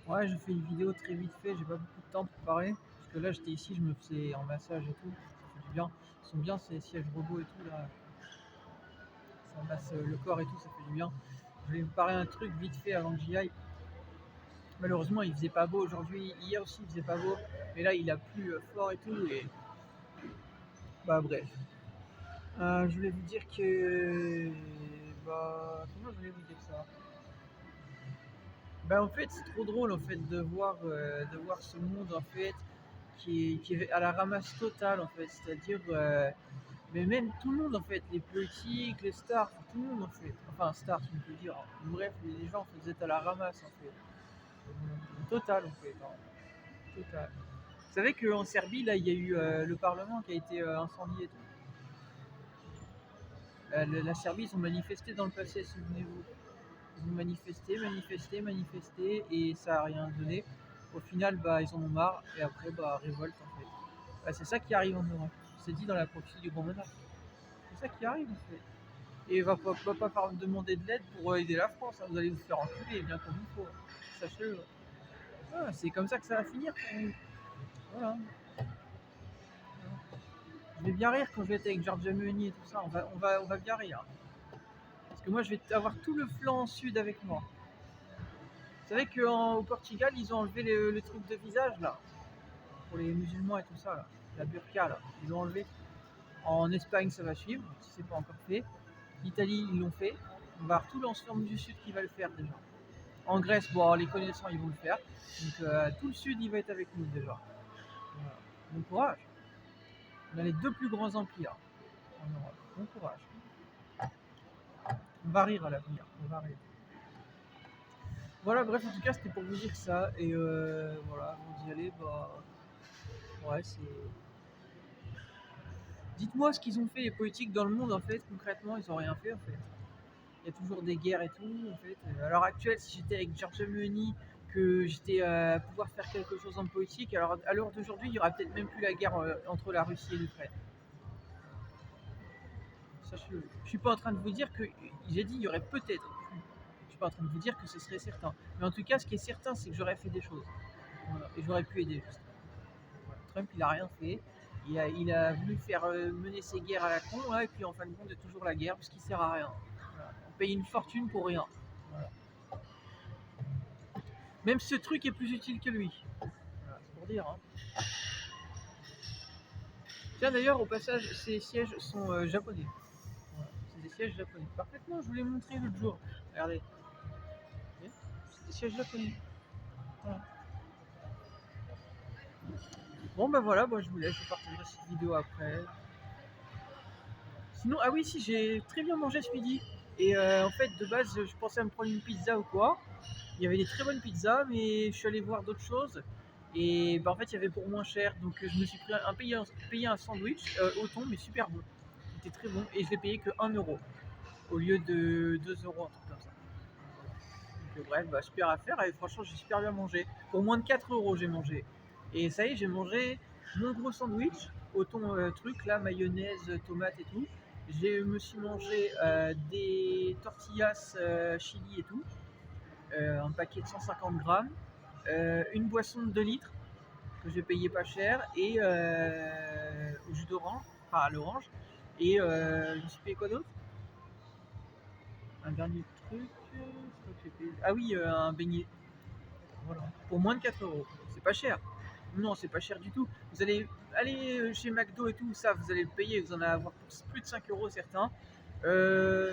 Ouais, je fais une vidéo très vite fait, j'ai pas beaucoup de temps pour préparer. Parce que là, j'étais ici, je me faisais en massage et tout, ça fait du bien. Ils sont bien ces sièges robots et tout là, ça masse le corps et tout, ça fait du bien. Je voulais préparer un truc vite fait avant que j'y aille. Malheureusement, il faisait pas beau aujourd'hui, hier aussi il faisait pas beau, mais là il a plu fort et tout, et bah bref. Je voulais vous dire que. Bah, comment je voulais vous dire ça? Bah, en fait, c'est trop drôle en fait de voir ce monde en fait qui est à la ramasse totale en fait. C'est-à-dire, mais même tout le monde en fait, les politiques, les stars, tout le monde en fait. Enfin, stars, tu peux dire. Bref, les gens en fait, vous êtes à la ramasse en fait. Total en fait. Hein. Total. Vous savez qu'en Serbie, là, il y a eu le Parlement qui a été incendié et tout. La Serbie, ils ont manifesté dans le passé, souvenez-vous. Ils ont manifesté, et ça n'a rien donné. Au final, bah, ils en ont marre, et après, bah, révolte en fait. Bah, c'est ça qui arrive en Europe. C'est dit dans la prophétie du grand monarque. C'est ça qui arrive en fait. Et va pas demander de l'aide pour aider la France. Hein. Vous allez vous faire enculer, bien comme il faut. Sachez-le. Ah, c'est comme ça que ça va finir pour vous. Voilà. Je vais bien rire quand je vais être avec Giorgia Meloni et tout ça. On va bien rire. Parce que moi, je vais avoir tout le flanc sud avec moi. Vous savez qu'au Portugal, ils ont enlevé le truc de visage là, pour les musulmans et tout ça, là. La burqa là, ils l'ont enlevé. En Espagne, ça va suivre, si c'est pas encore fait. L'Italie, ils l'ont fait. On va avoir tout l'ensemble du sud qui va le faire déjà. En Grèce, bon, les connaissants, ils vont le faire. Donc tout le sud, il va être avec nous déjà. Voilà. Bon courage. On a les deux plus grands empires en Europe. Bon courage. On va rire à l'avenir. On va rire. Voilà, bref, en tout cas, c'était pour vous dire ça. Et voilà, avant d'y aller, bah. Ouais, c'est. Dites-moi ce qu'ils ont fait les politiques dans le monde en fait, concrètement, ils ont rien fait en fait. Il y a toujours des guerres et tout en fait. À l'heure actuelle, si j'étais avec Giorgia Meloni, que j'étais à pouvoir faire quelque chose en politique, alors à l'heure d'aujourd'hui, il y aura peut-être même plus la guerre entre la Russie et l'Ukraine. Sachez-le. Je suis pas en train de vous dire que j'ai dit il y aurait peut-être plus. Je suis pas en train de vous dire que ce serait certain. Mais en tout cas, ce qui est certain, c'est que j'aurais fait des choses. Voilà. Et j'aurais pu aider justement. Voilà. Trump, il a rien fait. Il a voulu faire mener ses guerres à la con, hein, et puis en fin de compte, c'est toujours la guerre, puisqu'il sert à rien. Voilà. On paye une fortune pour rien. Voilà. Même ce truc est plus utile que lui. Voilà, c'est pour dire. Hein. Tiens, d'ailleurs, au passage, ces sièges sont japonais. Voilà. C'est des sièges japonais. Parfaitement, je vous l'ai montré l'autre jour. Regardez. C'est des sièges japonais. Voilà. Bon, bah voilà, moi je vous laisse, je partagerai cette vidéo après. Sinon, ah oui, si, j'ai très bien mangé ce midi. Et en fait, de base, je pensais à me prendre une pizza ou quoi. Il y avait des très bonnes pizzas, mais je suis allé voir d'autres choses. Et bah, en fait, il y avait pour moins cher. Donc, je me suis payé un sandwich au thon, mais super bon. Il était très bon. Et je l'ai payé que 1 € au lieu de 2 €, un truc comme ça. Donc, bref, bah, super affaire. Et franchement, j'ai super bien mangé. Pour moins de 4 € j'ai mangé. Et ça y est, j'ai mangé mon gros sandwich au thon truc, là, mayonnaise, tomate et tout. Je me suis mangé des tortillas chili et tout, un paquet de 150 grammes, une boisson de 2 litres que j'ai payé pas cher, et au jus d'orange, enfin à l'orange, et je me suis payé quoi d'autre? Un dernier truc, ah oui, un beignet, voilà, pour moins de 4 €. C'est pas cher. Non, c'est pas cher du tout. Vous allez aller chez McDo et tout, ça, vous allez le payer, vous en allez avoir pour plus de 5 € certains.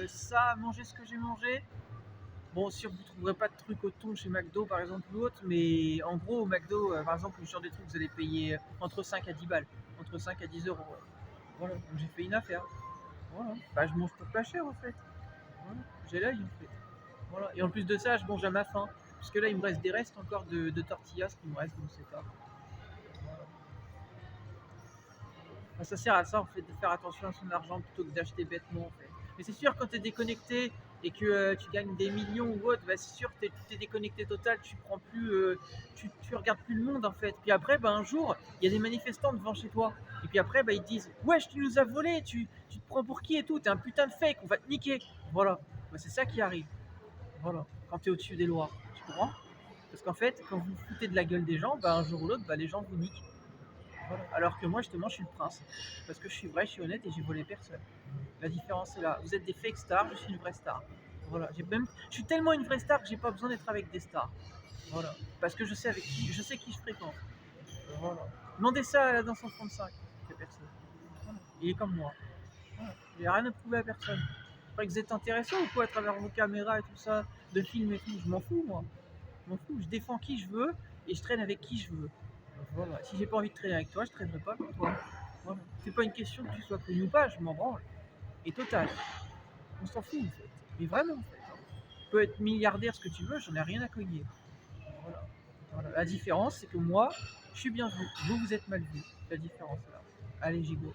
Ça, manger ce que j'ai mangé. Bon, sûr, vous ne trouverez pas de trucs au thon chez McDo par exemple ou autre, mais en gros, au McDo, par exemple, le genre des trucs, vous allez payer entre 5 à 10 balles, entre 5 à 10 €. Voilà, donc j'ai fait une affaire. Voilà, bah, je mange pour pas cher en fait. Voilà. J'ai l'œil en fait. Voilà. Et en plus de ça, je mange à ma faim. Parce que là, il me reste des restes encore de tortillas qui me restent, donc c'est pas. Voilà. Bah, ça sert à ça en fait, de faire attention à son argent plutôt que d'acheter bêtement en fait. Mais c'est sûr, quand tu es déconnecté et que tu gagnes des millions ou autre, bah, c'est sûr que tu es déconnecté total, tu prends plus, tu regardes plus le monde en fait. Puis après, bah, un jour, il y a des manifestants devant chez toi. Et puis après, bah, ils te disent wesh, tu nous as volé, tu te prends pour qui et tout, t'es un putain de fake, on va te niquer. Voilà, bah, c'est ça qui arrive. Voilà, quand tu es au-dessus des lois. Tu comprends? Parce qu'en fait, quand vous vous foutez de la gueule des gens, bah, un jour ou l'autre, bah, les gens vous niquent. Voilà. Alors que moi, justement, je suis le prince. Parce que je suis vrai, je suis honnête et j'ai volé personne. La différence est là. Vous êtes des fake stars, je suis une vraie star. Voilà. Je suis tellement une vraie star que j'ai pas besoin d'être avec des stars. Voilà. Parce que je sais qui je fréquente. Voilà. Demandez ça à la danse en 35. Il fait personne. Voilà. Il est comme moi. Voilà. J'ai rien à prouver à personne. Après que vous êtes intéressant ou quoi à travers vos caméras et tout ça, de films et tout, je m'en fous moi. Je m'en fous, je défends qui je veux et je traîne avec qui je veux. Voilà. Si j'ai pas envie de traîner avec toi, je traînerai pas avec toi. Voilà. C'est pas une question que tu sois connu ou pas, je m'en branle. Et total. On s'en fout en fait. Mais vraiment en fait. Tu peux être milliardaire, ce que tu veux, j'en ai rien à cogner. Voilà. Voilà. La différence, c'est que moi, je suis bien vu. Vous, vous êtes mal vu. La différence est là. Allez, gigot.